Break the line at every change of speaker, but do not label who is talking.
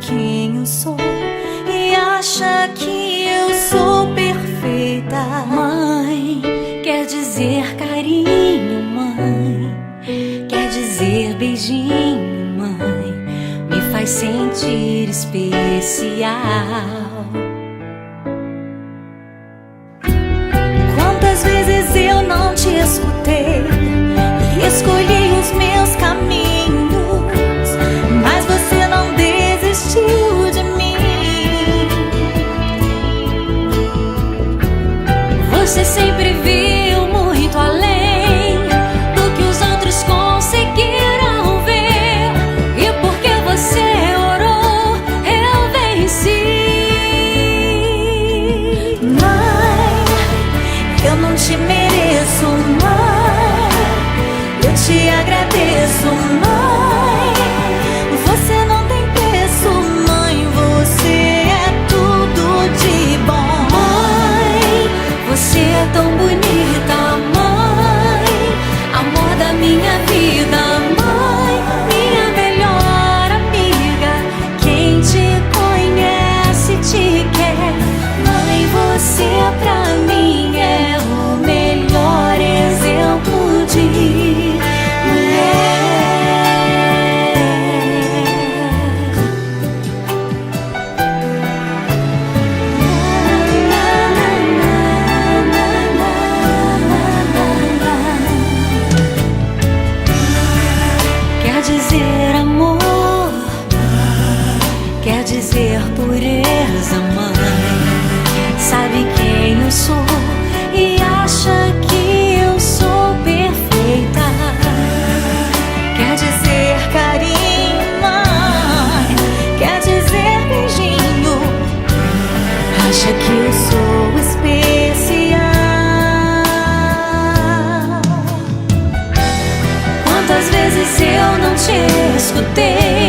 quem eu sou e acha que eu sou perfeita. Mãe, quer dizer carinho, mãe, quer dizer beijinho, mãe, me faz sentir especial. Quantas vezes eu não te escutei e escolhi os meus caminhos, mas você não desistiu de mim. Você sempre viu muito além do que os outros conseguiram ver, e porque você orou, eu venci. Mãe, eu não te mereço, mãe, eu te agradeço, mãe. Você não tem preço, mãe, você é tudo de bom. Mãe, você é tão bonita, mãe, amor da minha vida, mãe, minha melhor amiga. Quem te conhece te quer, mãe, você pra mim é o melhor exemplo de quer dizer amor, quer dizer pureza, mãe, sabe quem eu sou e acha que eu sou perfeita. Quer dizer carinho, mãe, quer dizer beijinho, acha que eu sou especial. Quantas vezes eu não te escutei